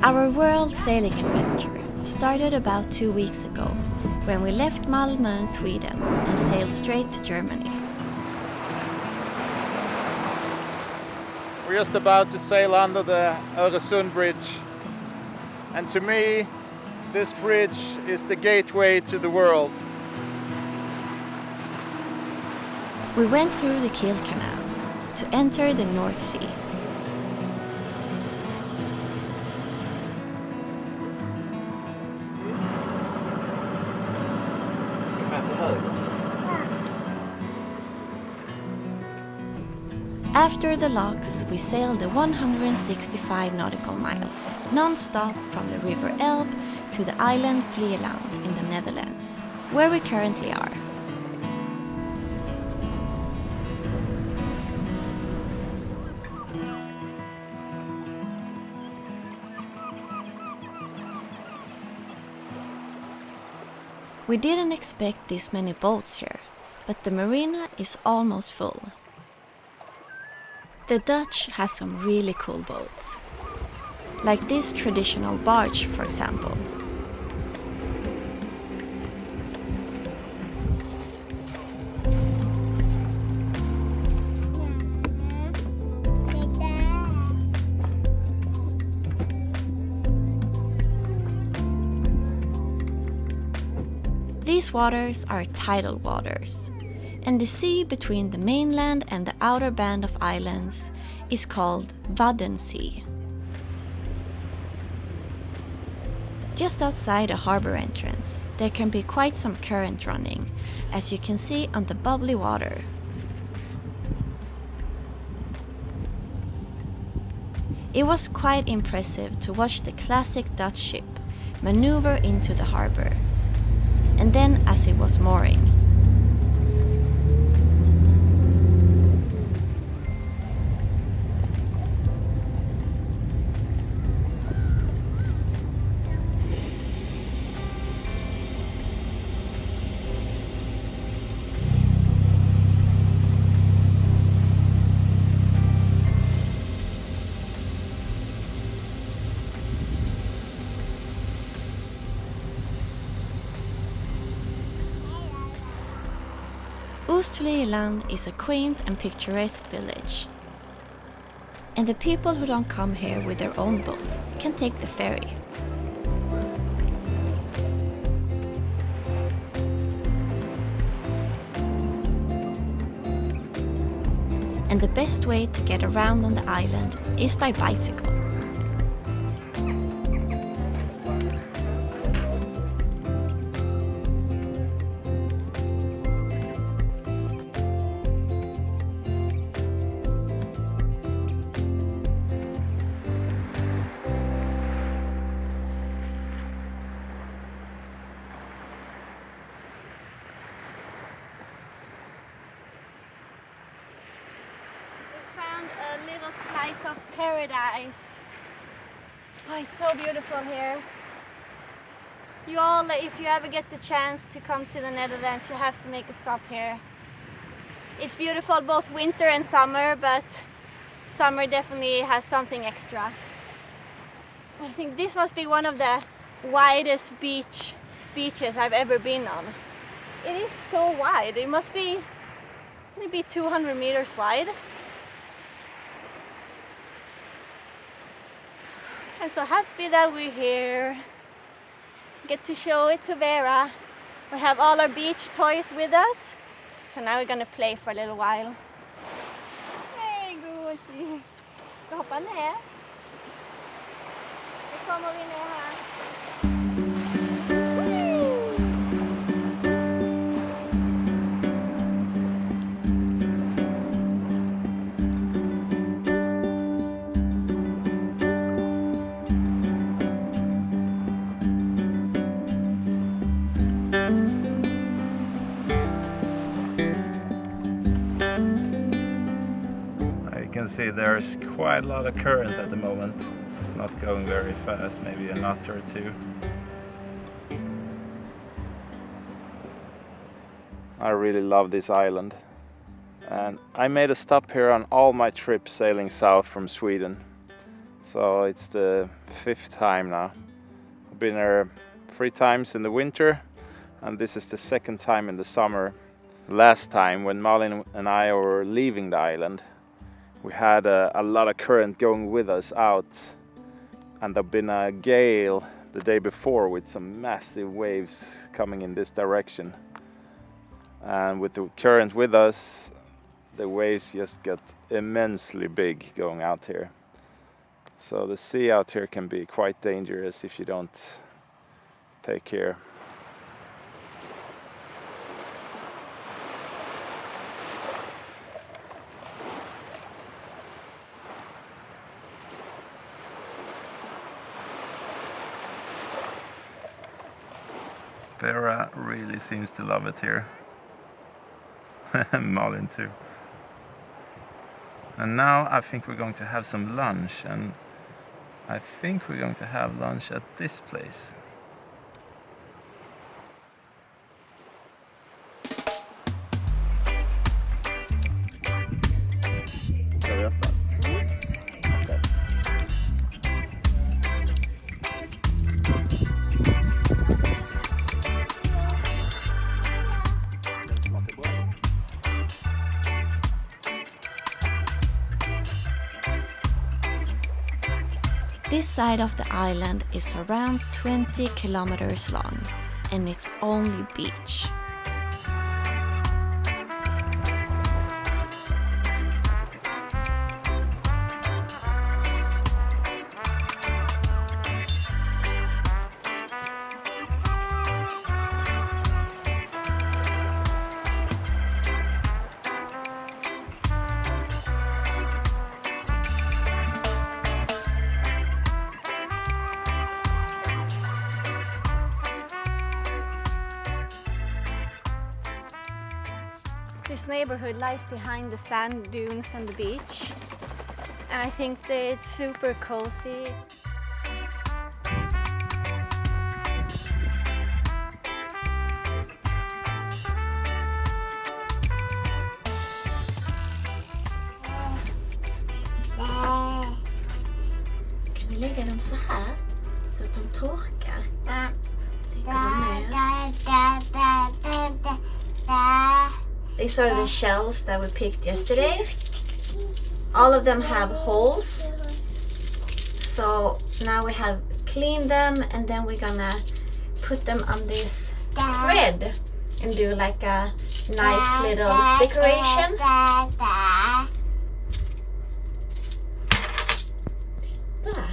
Our world sailing adventure started about 2 weeks ago when we left Malmö, Sweden and sailed straight to Germany. We're just about to sail under the Öresund bridge, and to me this bridge is the gateway to the world. We went through the Kiel Canal to enter the North Sea. After the locks, we sailed the 165 nautical miles, non-stop from the River Elbe to the island Vlieland in the Netherlands, where we currently are. We didn't expect this many boats here, but the marina is almost full. The Dutch has some really cool boats, like this traditional barge, for example. These waters are tidal waters, and the sea between the mainland and the outer band of islands is called Wadden Sea. Just outside the harbor entrance, there can be quite some current running, as you can see on the bubbly water. It was quite impressive to watch the classic Dutch ship maneuver into the harbor, and then as it was mooring. Vlieland is a quaint and picturesque village, and the people who don't come here with their own boat can take the ferry. And the best way to get around on the island is by bicycle. Little slice of paradise. Oh, it's so beautiful here. You all, if you ever get the chance to come to the Netherlands, you have to make a stop here. It's beautiful both winter and summer, but summer definitely has something extra. I think this must be one of the widest beaches I've ever been on. It is so wide. It must be maybe 200 meters wide. I'm so happy that we're here. Get to show it to Vera. We have all our beach toys with us. So now we're gonna play for a little while. Hey, gosig. Ska hoppa ner? Nu kommer vi ner här. See, there's quite a lot of current at the moment. It's not going very fast, maybe a knot or two. I really love this island, and I made a stop here on all my trips sailing south from Sweden. So it's the 5th time now. I've been here 3 times in the winter, and this is the 2nd time in the summer. Last time when Malin and I were leaving the island, we had a lot of current going with us out, and there'd been a gale the day before with some massive waves coming in this direction. And with the current with us, the waves just get immensely big going out here. So the sea out here can be quite dangerous if you don't take care. Vera really seems to love it here. Malin too. And now I think we're going to have some lunch, and I think we're going to have lunch at this place. This side of the island is around 20 kilometers long, and it's only beach. This neighborhood lies behind the sand dunes and the beach, and I think that it's super cozy. Kan vi lägga dem så här så att de torkar? Lägger dem ner. These are the shells that we picked yesterday. All of them have holes. So now we have cleaned them, and then we're gonna put them on this thread and do like a nice little decoration. There.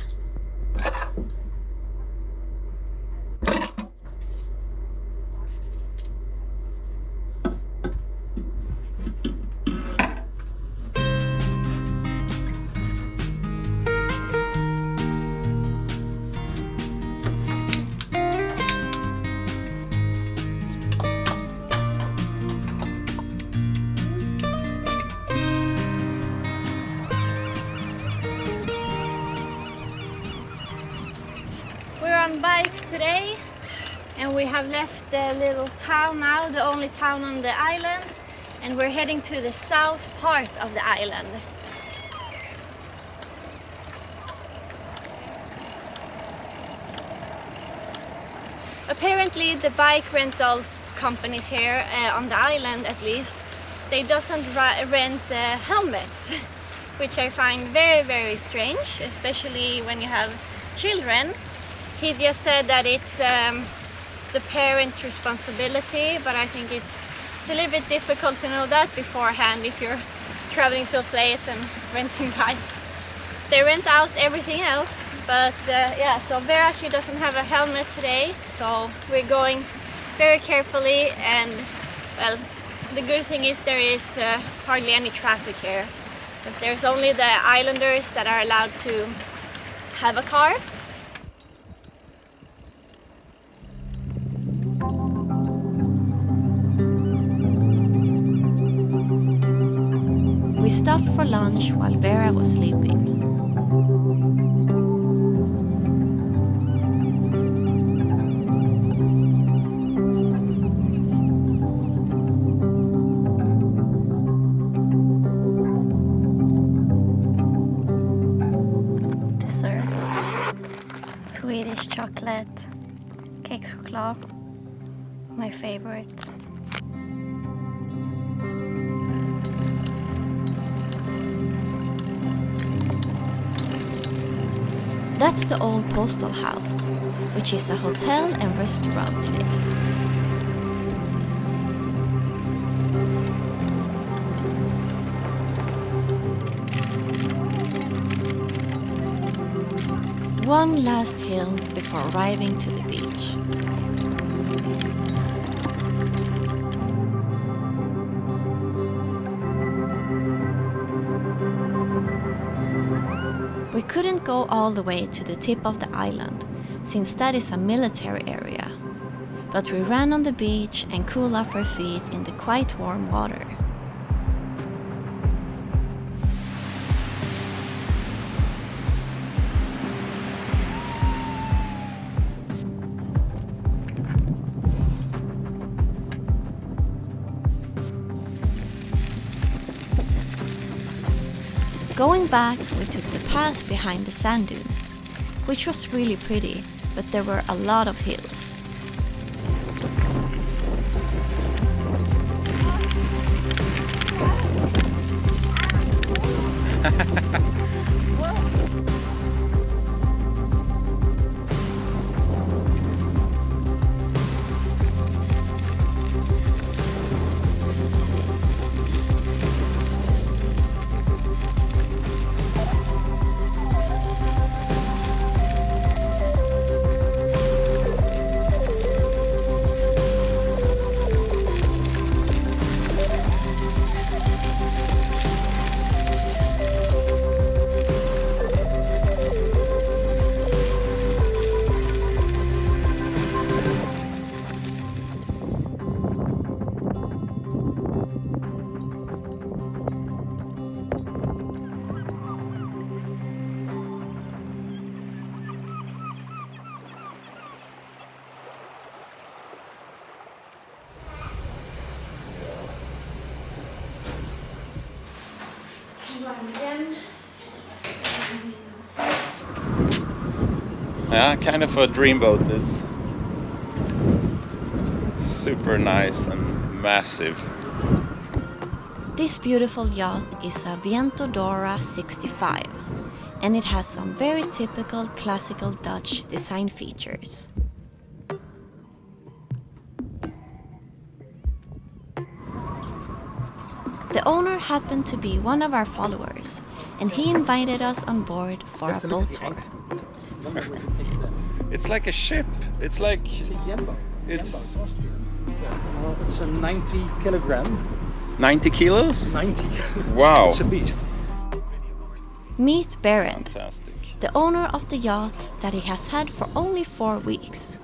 On bikes today, and we have left the little town now, the only town on the island, and we're heading to the south part of the island. Apparently the bike rental companies here on the island, at least, they doesn't rent helmets, which I find very, very strange, especially when you have children. He just said that it's the parents' responsibility, but I think it's a little bit difficult to know that beforehand if you're traveling to a place and renting bikes. They rent out everything else, but yeah, so Vera, she doesn't have a helmet today, so we're going very carefully, and well, the good thing is there is hardly any traffic here, because there's only the islanders that are allowed to have a car. We stopped for lunch while Vera was sleeping. chocolate, kexchoklad, my favorite. That's the old postal house, which is a hotel and restaurant today. One last hill before arriving to the beach. We couldn't go all the way to the tip of the island, since that is a military area. But we ran on the beach and cooled off our feet in the quite warm water. Going back, we took the path behind the sand dunes, which was really pretty, but there were a lot of hills. Yeah, kind of a dreamboat. This super nice and massive. This beautiful yacht is a Viento Dora 65, and it has some very typical classical Dutch design features. The owner happened to be one of our followers, and he invited us on board for a boat tour. It's like a ship. It's like it's a 90 kilogram. 90 kilos? 90. Wow. It's a beast. Meet Berend, Fantastic. the owner of the yacht that he has had for only 4 weeks.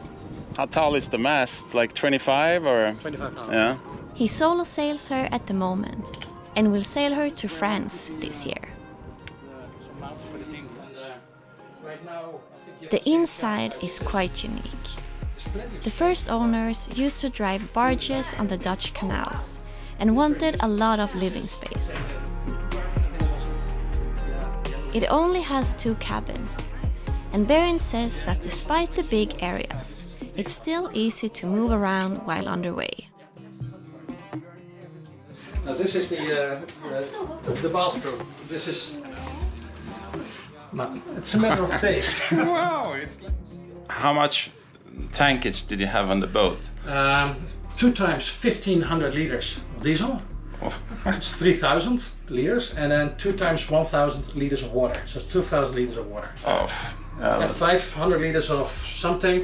How tall is the mast? Like 25 or? 25 now. Yeah. He solo sails her at the moment and will sail her to France this year. The inside is quite unique. The first owners used to drive barges on the Dutch canals and wanted a lot of living space. It only has 2 cabins, and Berend says that despite the big areas, it's still easy to move around while underway. Now this is the bathroom. This is. No, it's a matter of taste. Wow. How much tankage did you have on the boat? 2 times 1,500 liters of diesel. Oh. It's 3,000 liters, and then 2 times 1,000 liters of water. So it's 2,000 liters of water. Oh. Yeah, And 500 liters of something,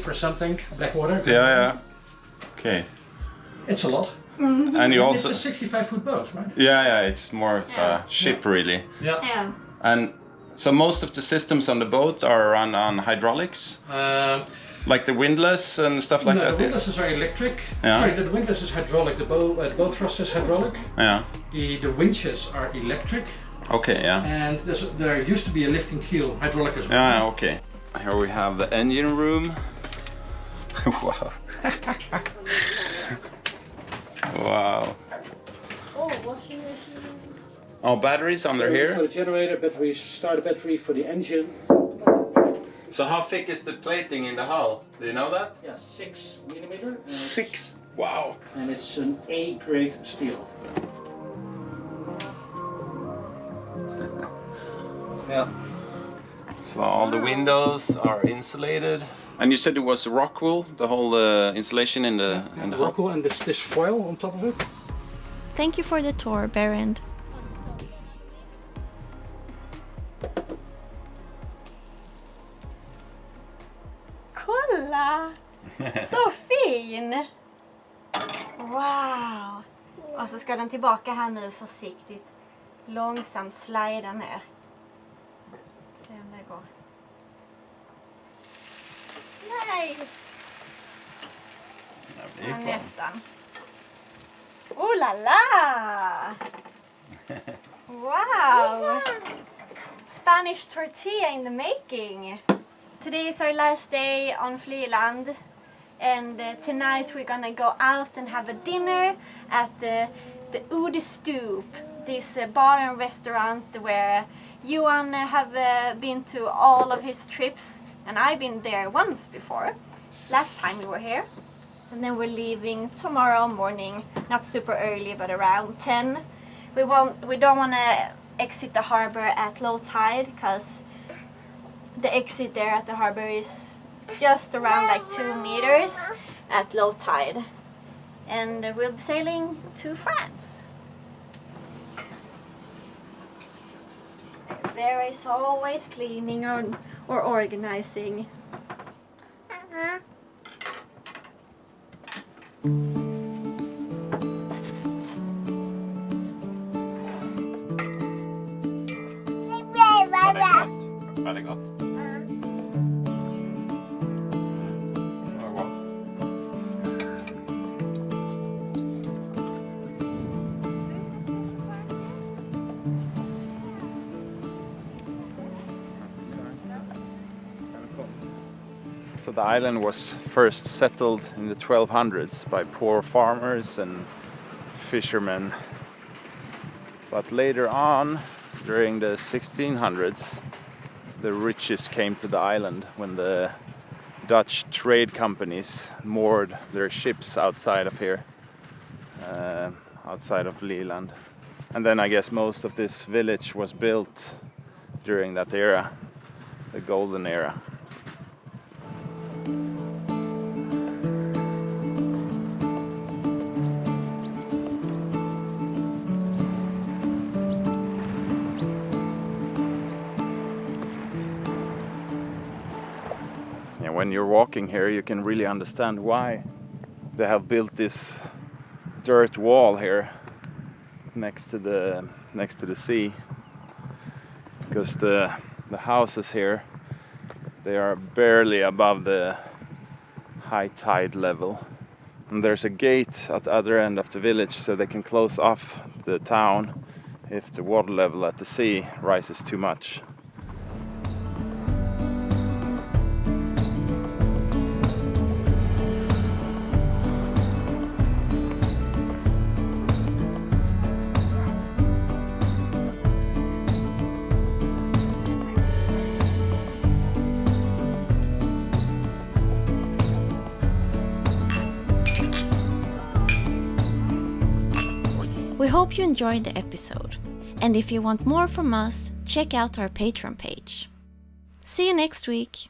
black water. yeah. Okay. It's a lot. And you also. It's a 65-foot boat, right? Yeah. It's more of a ship, really. Yeah. And so most of the systems on the boat are run on hydraulics, like the windlass and stuff like no, that. the windlasses are electric. Yeah. Sorry, the windlass is hydraulic. The boat thrust is hydraulic. Yeah. The winches are electric. Okay. Yeah. And there used to be a lifting keel, hydraulic as well. Yeah. Okay. Here we have the engine room. Wow. Wow. Oh, washing machine. Oh, batteries under For here. the generator, batteries, start a battery for the engine. So how thick is the plating in the hull? Do you know that? Yeah, 6 millimeter. 6. Wow. And it's an A-grade steel. Yeah. So all the windows are insulated. And you said it was rock wool, the whole insulation in the hull? Rock wool and this foil on top of it. Thank you for the tour, Berend. Kolla! Så fin! Wow! Och så ska den tillbaka här nu försiktigt. Långsamt slida ner. Se om det går. Nej! Ja, nästan. Oh la la! Wow! Spanish tortilla in the making. Today is our last day on Flyland, and tonight we're gonna go out and have a dinner at the Ude Stoop, this bar and restaurant where Johan have been to all of his trips, and I've been there once before, last time we were here. And then we're leaving tomorrow morning, not super early, but around 10. We don't want to exit the harbor at low tide, because the exit there at the harbor is just around like 2 meters at low tide. And we'll be sailing to France. Vera is always cleaning or organizing. Var det gott? So the island was first settled in the 1200s by poor farmers and fishermen. But later on, during the 1600s, the riches came to the island when the Dutch trade companies moored their ships outside of here, outside of Leland. And then I guess most of this village was built during that era, the golden era. When you're walking here, you can really understand why they have built this dirt wall here next to the sea, because the houses here, they are barely above the high tide level, and there's a gate at the other end of the village so they can close off the town if the water level at the sea rises too much. We hope you enjoyed the episode, and if you want more from us, check out our Patreon page. See you next week!